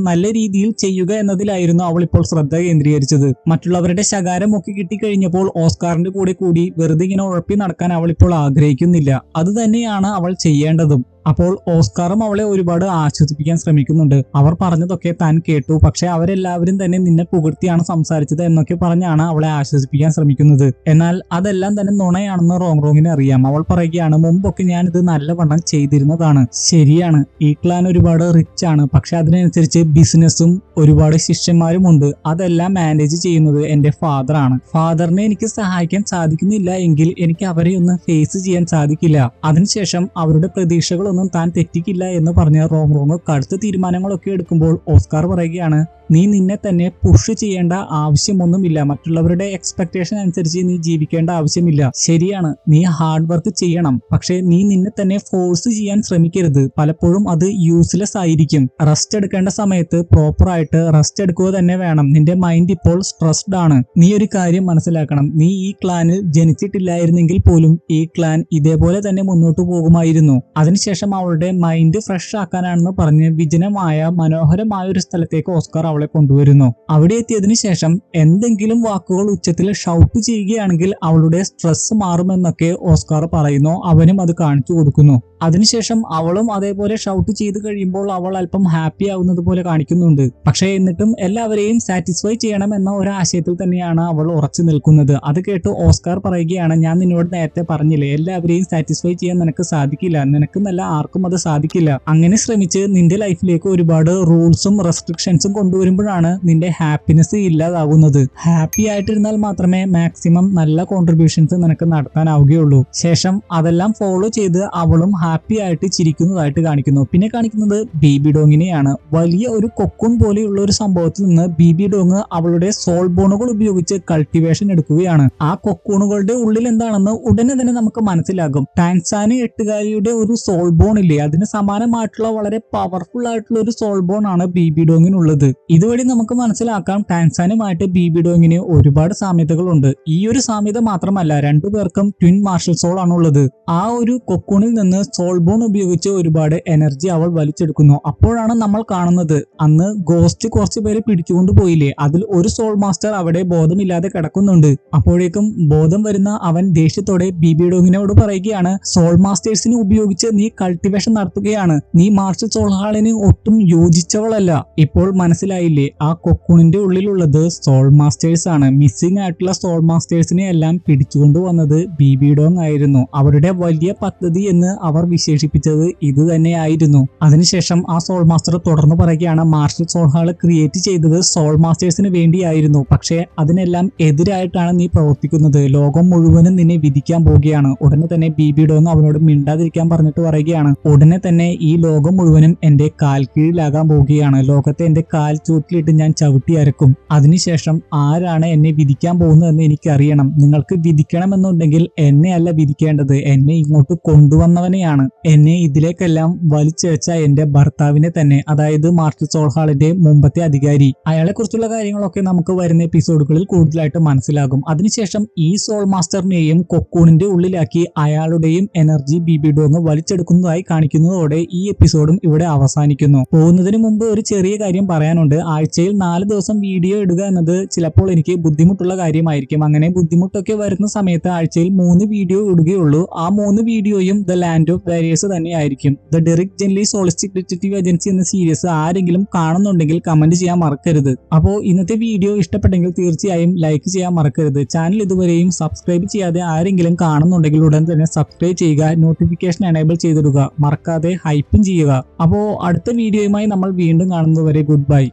നല്ല രീതിയിൽ ചെയ്യുക എന്നതിലായിരുന്നു അവൾ ഇപ്പോൾ ശ്രദ്ധ കേന്ദ്രീകരിച്ചത്. മറ്റുള്ളവരുടെ ശകാരമൊക്കെ കിട്ടിക്കഴിഞ്ഞപ്പോൾ ഓസ്കാറിന്റെ കൂടി വെറുതെ ഇങ്ങനെ ഉഴപ്പി നടക്കാൻ അവൾ ഇപ്പോൾ ആഗ്രഹിക്കുന്നില്ല. അത് തന്നെയാണ് അവൾ ചെയ്യേണ്ടതും. അപ്പോൾ ഓസ്കാറും അവളെ ഒരുപാട് ആശ്വസിപ്പിക്കാൻ ശ്രമിക്കുന്നുണ്ട്. അവർ പറഞ്ഞതൊക്കെ താൻ കേട്ടു, പക്ഷെ അവരെല്ലാവരും തന്നെ നിന്നെ പുകഴ്ത്തിയാണ് സംസാരിച്ചത് എന്നൊക്കെ പറഞ്ഞാണ് അവളെ ആശ്വസിപ്പിക്കാൻ ശ്രമിക്കുന്നത്. എന്നാൽ അതെല്ലാം തന്നെ നുണയാണെന്ന് റോങ്റോങ്ങിന് അറിയാം. അവൾ പറയുകയാണ്, മുമ്പൊക്കെ ഞാൻ ഇത് നല്ലവണ്ണം ചെയ്തിരുന്നതാണ്. ശരിയാണ്, ഈ ക്ലാൻ ഒരുപാട് റിച്ച് ആണ്, പക്ഷെ അതിനനുസരിച്ച് ബിസിനസ്സും ഒരുപാട് ശിഷ്യന്മാരും ഉണ്ട്. അതെല്ലാം മാനേജ് ചെയ്യുന്നത് എന്റെ ഫാദർ ആണ്. ഫാദറിനെ എനിക്ക് സഹായിക്കാൻ സാധിക്കുന്നില്ല എങ്കിൽ എനിക്ക് അവരെ ഒന്ന് ഫേസ് ചെയ്യാൻ സാധിക്കില്ല. അതിനുശേഷം അവരുടെ പ്രതീക്ഷകൾ ഒന്നും താൻ തെറ്റിക്കില്ല എന്ന് പറഞ്ഞ റോങ്റോങ് കടുത്ത തീരുമാനങ്ങളൊക്കെ എടുക്കുമ്പോൾ ഓസ്കാർ പറയുകയാണ്, നീ നിന്നെ തന്നെ പുഷ് ചെയ്യേണ്ട ആവശ്യമൊന്നുമില്ല. മറ്റുള്ളവരുടെ എക്സ്പെക്ടേഷൻ അനുസരിച്ച് നീ ജീവിക്കേണ്ട ആവശ്യമില്ല. ശരിയാണ്, നീ ഹാർഡ് വർക്ക് ചെയ്യണം, പക്ഷെ നീ നിന്നെ തന്നെ ഫോഴ്സ് ചെയ്യാൻ ശ്രമിക്കരുത്. പലപ്പോഴും അത് യൂസ്ലെസ് ആയിരിക്കും. റെസ്റ്റ് എടുക്കേണ്ട സമയത്ത് പ്രോപ്പർ ആയിട്ട് റെസ്റ്റ് എടുക്കുക തന്നെ വേണം. നിന്റെ മൈൻഡ് ഇപ്പോൾ സ്ട്രെസ്ഡ് ആണ്. നീ ഒരു കാര്യം മനസ്സിലാക്കണം, നീ ഈ ക്ലാനിൽ ജനിച്ചിട്ടില്ലായിരുന്നെങ്കിൽ പോലും ഈ ക്ലാൻ ഇതേപോലെ തന്നെ മുന്നോട്ട് പോകുമായിരുന്നു. അതിനുശേഷം അവളുടെ മൈൻഡ് ഫ്രഷ് ആക്കാനാണെന്ന് പറഞ്ഞ് വിജനമായ മനോഹരമായ ഒരു സ്ഥലത്തേക്ക് ഓസ്കാർ അവളെ കൊണ്ടുവരുന്നു. അവിടെ എത്തിയതിനു ശേഷം എന്തെങ്കിലും വാക്കുകൾ ഉച്ചത്തിൽ ഷൗട്ട് ചെയ്യുകയാണെങ്കിൽ അവളുടെ സ്ട്രെസ് മാറുമെന്നൊക്കെ ഓസ്കാർ പറയുന്നു. അവനും അത് കാണിച്ചു കൊടുക്കുന്നു. അതിനുശേഷം അവളും അതേപോലെ ഷൗട്ട് ചെയ്ത് കഴിയുമ്പോൾ അവൾ അല്പം ഹാപ്പി ആവുന്നത് പോലെ കാണിക്കുന്നുണ്ട്. പക്ഷേ എന്നിട്ടും എല്ലാവരെയും സാറ്റിസ്ഫൈ ചെയ്യണം എന്ന ഒരു ആശയത്തിൽ തന്നെയാണ് അവൾ ഉറച്ചു നിൽക്കുന്നത്. അത് കേട്ട് ഓസ്കാർ പറയുകയാണ്, ഞാൻ നിന്നോട് നേരത്തെ പറഞ്ഞില്ലേ, എല്ലാവരെയും സാറ്റിസ്ഫൈ ചെയ്യാൻ നിനക്ക് സാധിക്കില്ല, നിനക്കെന്നല്ല ആർക്കും അത് സാധിക്കില്ല. അങ്ങനെ ശ്രമിച്ച് നിന്റെ ലൈഫിലേക്ക് ഒരുപാട് റൂൾസും റെസ്ട്രിക്ഷൻസും കൊണ്ടുവരുമ്പോഴാണ് നിന്റെ ഹാപ്പിനെസ് ഇല്ലാതാകുന്നത്. ഹാപ്പി ആയിട്ടിരുന്നാൽ മാത്രമേ മാക്സിമം നല്ല കോൺട്രിബ്യൂഷൻസ് നിനക്ക് നടത്താനാവുകയുള്ളൂ. ശേഷം അതെല്ലാം ഫോളോ ചെയ്ത് അവളും ഹാപ്പി ആയിട്ട് ചിരിക്കുന്നതായിട്ട് കാണിക്കുന്നു. പിന്നെ കാണിക്കുന്നത് ബേബി ഡോങ്ങിനെയാണ്. വലിയ ഒരു കൊക്കൂൺ പോലെയുള്ള ഒരു സംഭവത്തിൽ നിന്ന് ബേബി ഡോങ് അവളുടെ സോൾ ബോണുകൾ ഉപയോഗിച്ച് കൾട്ടിവേഷൻ എടുക്കുകയാണ്. ആ കൊക്കൂണുകളുടെ ഉള്ളിൽ എന്താണെന്ന് ഉടനെ തന്നെ നമുക്ക് മനസ്സിലാകും. ടാൻസാനി എട്ടുകാരിയുടെ ഒരു സോൾ ബോൺ ഇല്ലേ, അതിന് സമാനമായിട്ടുള്ള വളരെ പവർഫുൾ ആയിട്ടുള്ള ഒരു സോൾ ബോൺ ആണ് ബേബി ഡോങ്ങിനുള്ളത്. ഇതുവഴി നമുക്ക് മനസ്സിലാക്കാം ടാൻസാനുമായിട്ട് ബേബി ഡോങ്ങിന് ഒരുപാട് സാമ്യതകളുണ്ട്. ഈ ഒരു സാമ്യത മാത്രമല്ല, രണ്ടുപേർക്കും ട്വിൻ മാർഷൽ സോൾ ആണുള്ളത്. ആ ഒരു കൊക്കൂണിൽ നിന്ന് സോൾ ബോൺ ഉപയോഗിച്ച് ഒരുപാട് എനർജി അവൾ വലിച്ചെടുക്കുന്നു. അപ്പോഴാണ് നമ്മൾ കാണുന്നത്, അന്ന് ഗോസ്റ്റ് കുറച്ച് പേര് പിടിച്ചുകൊണ്ട് പോയില്ലേ, അതിൽ ഒരു സോൾ മാസ്റ്റർ അവിടെ ബോധമില്ലാതെ കിടക്കുന്നുണ്ട്. അപ്പോഴേക്കും ബോധം വരുന്ന അവൻ ദേഷ്യത്തോടെ ബേബി ഡോങ്ങിനോട് പറയുകയാണ്, സോൾ മാസ്റ്റേഴ്സിനെ ഉപയോഗിച്ച് നീ കൾട്ടിവേഷൻ നടത്തുകയാണ്, നീ മാർഷൽ സോൾ ഹാളിന് ഒട്ടും യോജിച്ചവളല്ല. ഇപ്പോൾ മനസ്സിലായില്ലേ, ആ കൊക്കൂണിന്റെ ഉള്ളിലുള്ളത് സോൾ മാസ്റ്റേഴ്സ് ആണ്. മിസ്സിംഗ് ആയിട്ടുള്ള സോൾ മാസ്റ്റേഴ്സിനെ എല്ലാം പിടിച്ചുകൊണ്ടുവന്നത് ബേബി ഡോങ് ആയിരുന്നു. അവരുടെ വലിയ പദ്ധതി എന്ന് അവർ വിശേഷിപ്പിച്ചത് ഇത് തന്നെയായിരുന്നു. അതിനുശേഷം ആ സോൾ മാസ്റ്റർ തുടർന്ന് പറയുകയാണ്, മാർഷൽ സോൾ ഹാൾ ക്രിയേറ്റ് ചെയ്തത് സോൾ മാസ്റ്റേഴ്സിന് വേണ്ടിയായിരുന്നു, പക്ഷേ അതിനെല്ലാം എതിരായിട്ടാണ് നീ പ്രവർത്തിക്കുന്നത്. ലോകം മുഴുവനും നിന്നെ വിധിക്കാൻ പോവുകയാണ്. ഉടനെ തന്നെ ബേബി ഡോങ് അവനോട് മിണ്ടാതിരിക്കാൻ പറഞ്ഞിട്ട് പറയുകയാണ്, ഉടനെ തന്നെ ഈ ലോകം മുഴുവനും എന്റെ കാൽ കീഴിലാകാൻ പോവുകയാണ്. ലോകത്തെ എന്റെ കാൽ ചൂട്ടിലിട്ട് ഞാൻ ചവിട്ടി അരക്കും. അതിനുശേഷം ആരാണ് എന്നെ വിധിക്കാൻ പോകുന്നതെന്ന് എനിക്കറിയണം. നിങ്ങൾക്ക് വിധിക്കണമെന്നുണ്ടെങ്കിൽ എന്നെ അല്ല വിധിക്കേണ്ടത്, എന്നെ ഇങ്ങോട്ട് കൊണ്ടുവന്നവനെയാണ്. എന്നെ ഇതിലേക്കെല്ലാം വലിച്ചെച്ച എന്റെ ഭർത്താവിനെ തന്നെ, അതായത് മാർഷൽ സോൾ ഹാളിന്റെ മുമ്പത്തെ അധികാരി. അയാളെ കുറിച്ചുള്ള കാര്യങ്ങളൊക്കെ നമുക്ക് വരുന്ന എപ്പിസോഡുകളിൽ കൂടുതലായിട്ട് മനസ്സിലാകും. അതിനുശേഷം ഈ സോൾ മാസ്റ്ററിനെയും കൊക്കൂണിന്റെ ഉള്ളിലാക്കി അയാളുടെയും എനർജി ബേബി ഡോങ് വലിച്ചെടുക്കുന്നതായി കാണിക്കുന്നതോടെ ഈ എപ്പിസോഡും ഇവിടെ അവസാനിക്കുന്നു. പോകുന്നതിന് മുമ്പ് ഒരു ചെറിയ കാര്യം പറയാനുണ്ട്. ആഴ്ചയിൽ 4 ദിവസം വീഡിയോ ഇടുക എന്നത് ചിലപ്പോൾ എനിക്ക് ബുദ്ധിമുട്ടുള്ള കാര്യമായിരിക്കും. അങ്ങനെ ബുദ്ധിമുട്ടൊക്കെ വരുന്ന സമയത്ത് ആഴ്ചയിൽ 3 വീഡിയോ ഇടുകയുള്ളൂ. ആ 3 വീഡിയോയും ദ ലാൻഡ് ഓഫ് വാരിയേഴ്സ് തന്നെയായിരിക്കും. The Dirk Gently holistic detective agency എന്ന സീരീസ് ആരെങ്കിലും കാണുന്നുണ്ടെങ്കിൽ കമന്റ് ചെയ്യാൻ മറക്കരുത്. അപ്പോൾ ഇന്നത്തെ വീഡിയോ ഇഷ്ടപ്പെട്ടെങ്കിൽ തീർച്ചയായും ലൈക്ക് ചെയ്യാൻ മറക്കരുത്. ചാനൽ ഇതുവരെയും സബ്സ്ക്രൈബ് ചെയ്യാതെ ആരെങ്കിലും കാണുന്നുണ്ടെങ്കിൽ ഉടൻ തന്നെ സബ്സ്ക്രൈബ് ചെയ്യുക, നോട്ടിഫിക്കേഷൻ എനേബിൾ ചെയ്തിടുക, മറക്കാതെ ഹൈപ്പും ചെയ്യുക. അപ്പോൾ അടുത്ത വീഡിയോയുമായി നമ്മൾ വീണ്ടും കാണുന്നതുവരെ ഗുഡ് ബൈ.